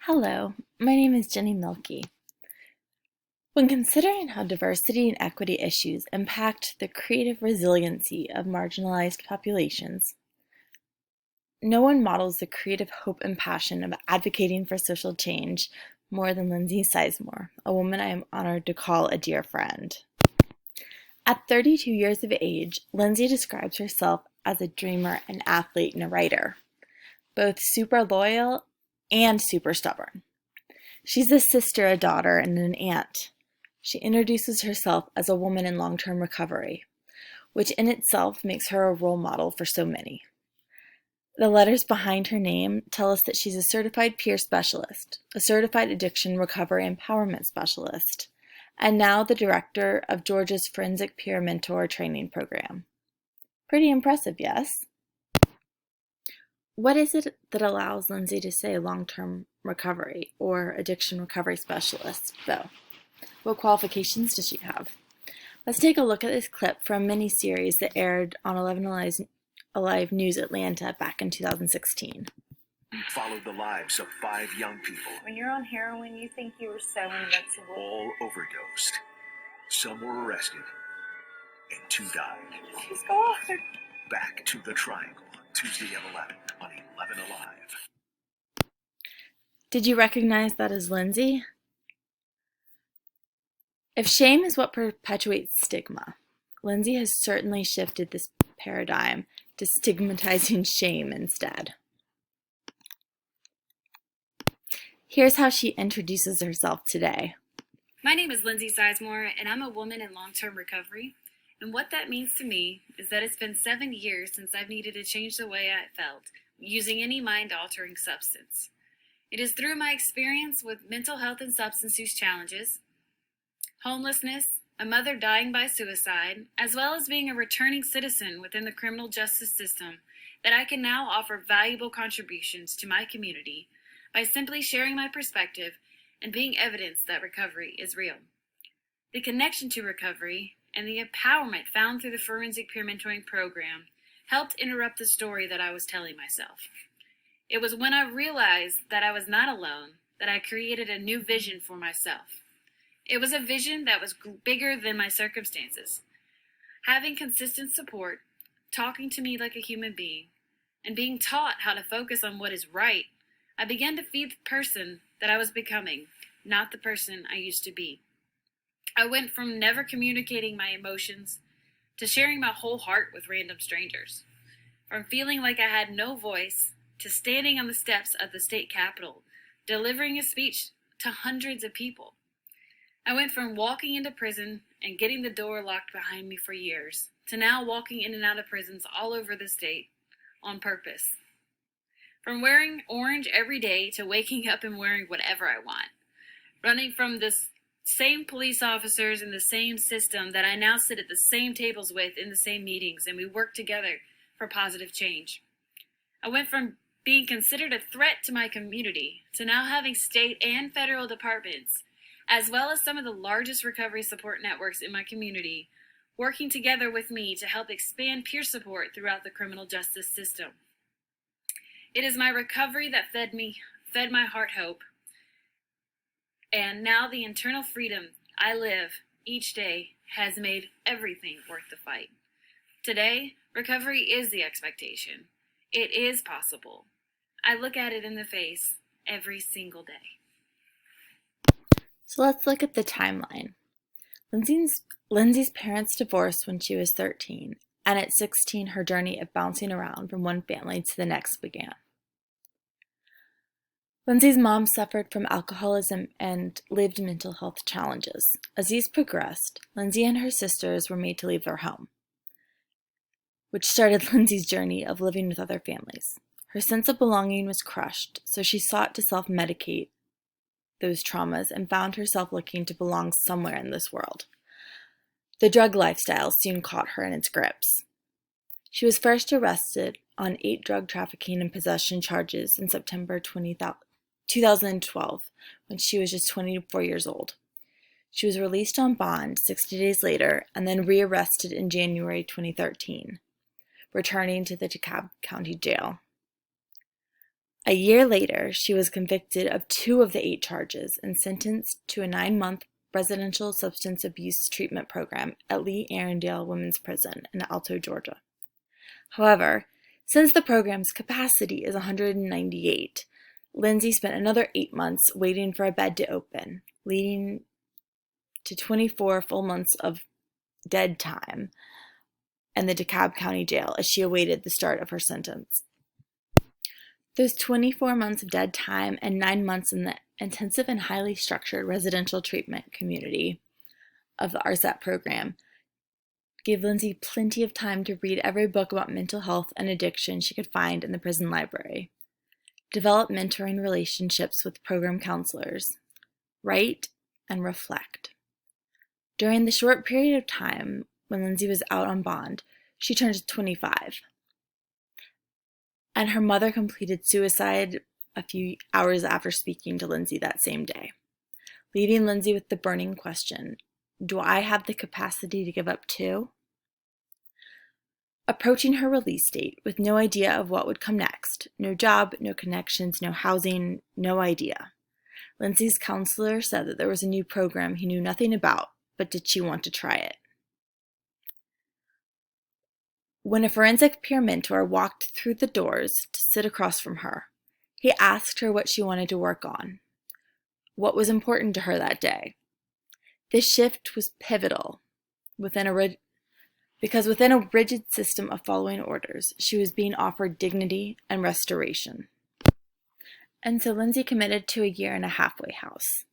Hello, my name is Jenny Milkey. When considering how diversity and equity issues impact the creative resiliency of marginalized populations, no one models the creative hope and passion of advocating for social change more than Lindsey Sizemore, a woman I am honored to call a dear friend. At 32 years of age, Lindsey describes herself as a dreamer, an athlete, and a writer, both super loyal and super stubborn. She's a sister, a daughter, and an aunt. She introduces herself as a woman in long-term recovery, which in itself makes her a role model for so many. The letters behind her name tell us that she's a certified peer specialist, a certified addiction recovery empowerment specialist, and now the director of Georgia's Forensic Peer Mentor Training Program. Pretty impressive, yes? What is it that allows Lindsey to say long-term recovery or addiction recovery specialist, though? What qualifications does she have? Let's take a look at this clip from a mini-series that aired on 11 Alive News Atlanta back in 2016. Followed the lives of 5 young people. When you're on heroin, you think you were so invincible. All overdosed. Some were arrested, and 2 died. She's gone. Back to the Triangle, Tuesday at 11 on 11 Alive. Did you recognize that as Lindsey? If shame is what perpetuates stigma, Lindsey has certainly shifted this paradigm to stigmatizing shame instead. Here's how she introduces herself today. My name is Lindsey Sizemore, and I'm a woman in long-term recovery. And what that means to me is that it's been 7 years since I've needed to change the way I felt using any mind-altering substance. It is through my experience with mental health and substance use challenges, homelessness, a mother dying by suicide, as well as being a returning citizen within the criminal justice system, that I can now offer valuable contributions to my community by simply sharing my perspective and being evidence that recovery is real. The connection to recovery and the empowerment found through the Forensic Peer Mentoring Program helped interrupt the story that I was telling myself. It was when I realized that I was not alone that I created a new vision for myself. It was a vision that was bigger than my circumstances. Having consistent support, talking to me like a human being, and being taught how to focus on what is right, I began to feed the person that I was becoming, not the person I used to be. I went from never communicating my emotions to sharing my whole heart with random strangers. From feeling like I had no voice to standing on the steps of the state capitol, delivering a speech to hundreds of people. I went from walking into prison and getting the door locked behind me for years to now walking in and out of prisons all over the state on purpose. From wearing orange every day to waking up and wearing whatever I want. Running from the same police officers in the same system that I now sit at the same tables with in the same meetings, and we work together for positive change. I went from being considered a threat to my community to now having state and federal departments, as well as some of the largest recovery support networks in my community, working together with me to help expand peer support throughout the criminal justice system. It is my recovery that fed my heart hope, and now the internal freedom I live each day has made everything worth the fight. Today, recovery is the expectation. It is possible. I look at it in the face every single day. So let's look at the timeline. Lindsey's parents divorced when she was 13, and at 16 her journey of bouncing around from one family to the next began. Lindsey's mom suffered from alcoholism and lived mental health challenges. As these progressed, Lindsey and her sisters were made to leave their home, which started Lindsey's journey of living with other families. Her sense of belonging was crushed, so she sought to self-medicate those traumas and found herself looking to belong somewhere in this world. The drug lifestyle soon caught her in its grips. She was first arrested on 8 drug trafficking and possession charges in September 2012 when she was just 24 years old. She was released on bond 60 days later and then rearrested in January 2013, returning to the DeKalb County Jail. A year later, she was convicted of 2 of the 8 charges and sentenced to a 9-month residential substance abuse treatment program at Lee Arrendale Women's Prison in Alto, Georgia. However, since the program's capacity is 198, Lindsey spent another 8 months waiting for a bed to open, leading to 24 full months of dead time in the DeKalb County Jail as she awaited the start of her sentence. Those 24 months of dead time and 9 months in the intensive and highly structured residential treatment community of the RSAT program gave Lindsey plenty of time to read every book about mental health and addiction she could find in the prison library, develop mentoring relationships with program counselors, write, and reflect. During the short period of time when Lindsey was out on bond, she turned 25. And her mother completed suicide a few hours after speaking to Lindsey that same day, leaving Lindsey with the burning question, do I have the capacity to give up too? Approaching her release date with no idea of what would come next, no job, no connections, no housing, no idea. Lindsey's counselor said that there was a new program he knew nothing about, but did she want to try it? When a forensic peer mentor walked through the doors to sit across from her, he asked her what she wanted to work on, what was important to her that day. This shift was pivotal because within a rigid system of following orders, she was being offered dignity and restoration. And so Lindsey committed to a year in a halfway house.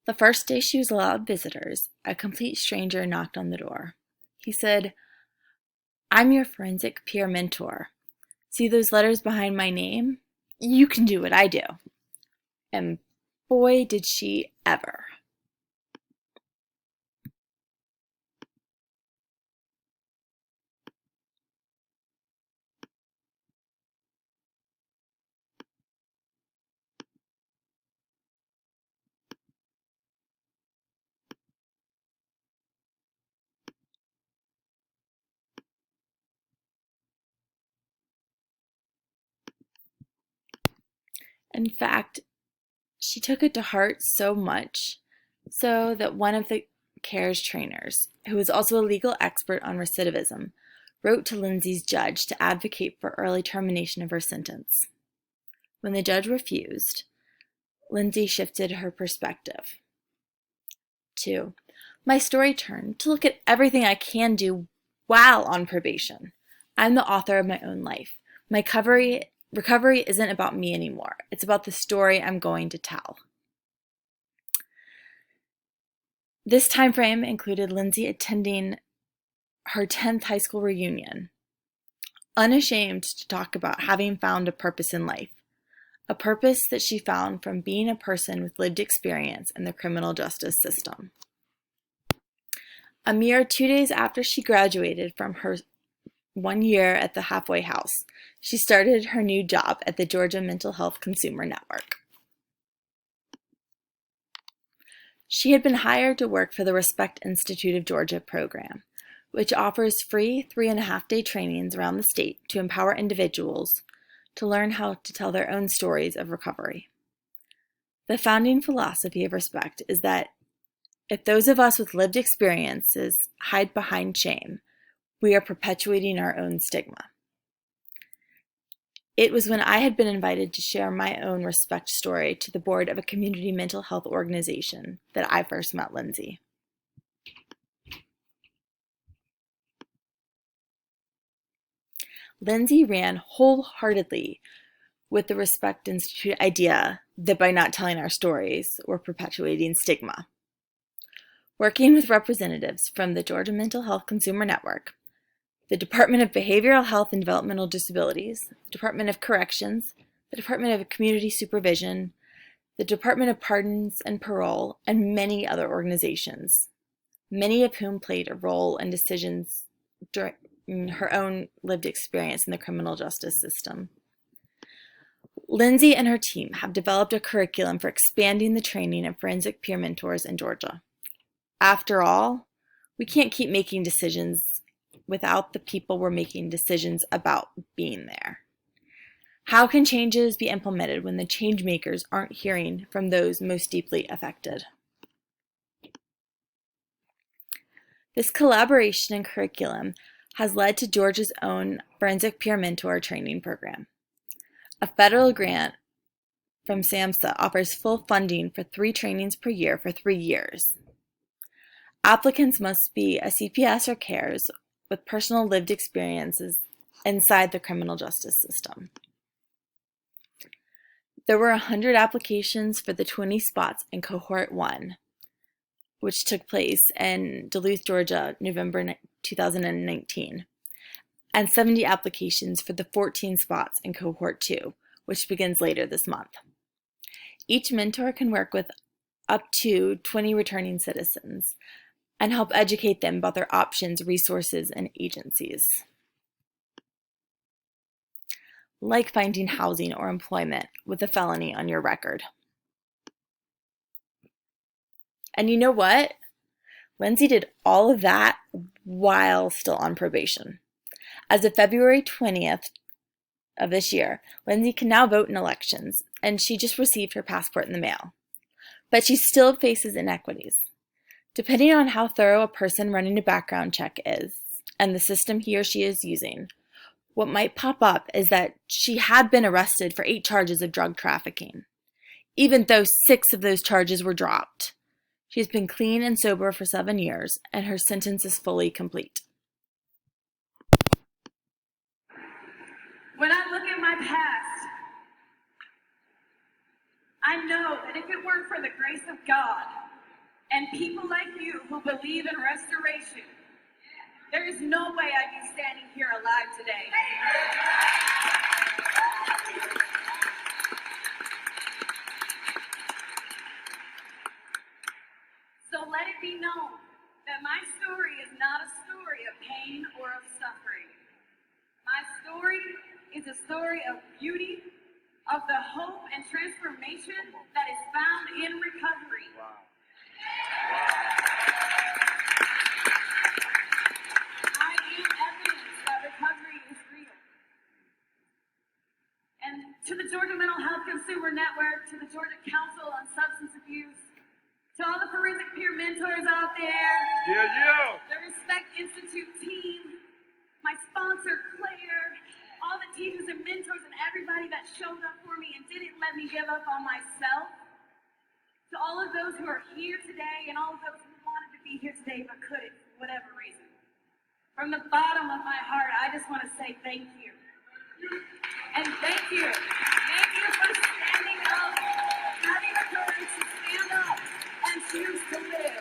The first day she was allowed visitors, a complete stranger knocked on the door. He said, I'm your forensic peer mentor. See those letters behind my name? You can do what I do. And boy, did she ever. In fact, she took it to heart so much so that one of the CARES trainers, who was also a legal expert on recidivism, wrote to Lindsey's judge to advocate for early termination of her sentence. When the judge refused, Lindsey shifted her perspective to, my story turned to look at everything I can do while on probation. I'm the author of my own life. My recovery isn't about me anymore. It's about the story I'm going to tell. This time frame included Lindsey attending her 10th high school reunion, unashamed to talk about having found a purpose in life, a purpose that she found from being a person with lived experience in the criminal justice system. A mere 2 days after she graduated from her 1 year at the halfway house, she started her new job at the Georgia Mental Health Consumer Network. She had been hired to work for the Respect Institute of Georgia program, which offers free 3.5-day trainings around the state to empower individuals to learn how to tell their own stories of recovery. The founding philosophy of Respect is that if those of us with lived experiences hide behind shame, we are perpetuating our own stigma. It was when I had been invited to share my own Respect story to the board of a community mental health organization that I first met Lindsey. Lindsey ran wholeheartedly with the Respect Institute idea that by not telling our stories, we're perpetuating stigma. Working with representatives from the Georgia Mental Health Consumer Network, the Department of Behavioral Health and Developmental Disabilities, the Department of Corrections, the Department of Community Supervision, the Department of Pardons and Parole, and many other organizations, many of whom played a role in decisions during her own lived experience in the criminal justice system. Lindsey and her team have developed a curriculum for expanding the training of forensic peer mentors in Georgia. After all, we can't keep making decisions without the people we're making decisions about being there. How can changes be implemented when the change makers aren't hearing from those most deeply affected? This collaboration and curriculum has led to Georgia's own Forensic Peer Mentor training program. A federal grant from SAMHSA offers full funding for 3 trainings per year for 3 years. Applicants must be a CPS or CARES with personal lived experiences inside the criminal justice system. There were 100 applications for the 20 spots in Cohort 1, which took place in Duluth, Georgia, November 2019, and 70 applications for the 14 spots in Cohort 2, which begins later this month. Each mentor can work with up to 20 returning citizens and help educate them about their options, resources, and agencies, like finding housing or employment with a felony on your record. And you know what? Lindsey did all of that while still on probation. As of February 20th of this year, Lindsey can now vote in elections, and she just received her passport in the mail. But she still faces inequities. Depending on how thorough a person running a background check is and the system he or she is using, what might pop up is that she had been arrested for 8 charges of drug trafficking, even though 6 of those charges were dropped. She's been clean and sober for 7 years, and her sentence is fully complete. When I look at my past, I know that if it weren't for the grace of God and people like you who believe in restoration, there is no way I'd be standing here alive today. So let it be known that my story is not a story of pain or of suffering. My story is a story of beauty, of the hope and transformation that is found in recovery. Wow. I am evidence that recovery is real. And to the Georgia Mental Health Consumer Network, to the Georgia Council on Substance Abuse, to all the forensic peer mentors out there, the Respect Institute team, my sponsor, Claire, all the teachers and mentors and everybody that showed up for me and didn't let me give up on myself. To all of those who are here today and all of those who wanted to be here today but couldn't for whatever reason. From the bottom of my heart, I just want to say thank you. And thank you. Thank you for standing up, having the courage to stand up and choose to live.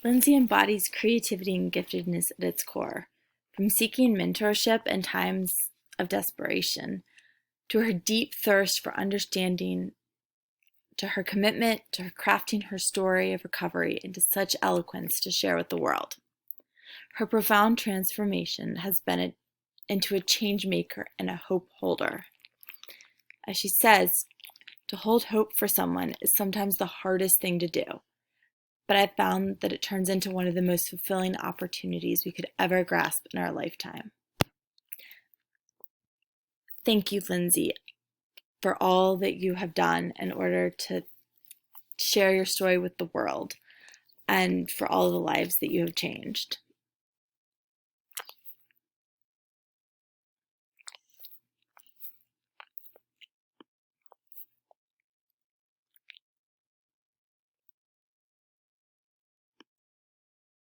Lindsey embodies creativity and giftedness at its core, from seeking mentorship in times of desperation, to her deep thirst for understanding, to her commitment to her crafting her story of recovery into such eloquence to share with the world. Her profound transformation has been into a change maker and a hope holder. As she says, to hold hope for someone is sometimes the hardest thing to do, but I've found that it turns into one of the most fulfilling opportunities we could ever grasp in our lifetime. Thank you, Lindsey, for all that you have done in order to share your story with the world and for all the lives that you have changed.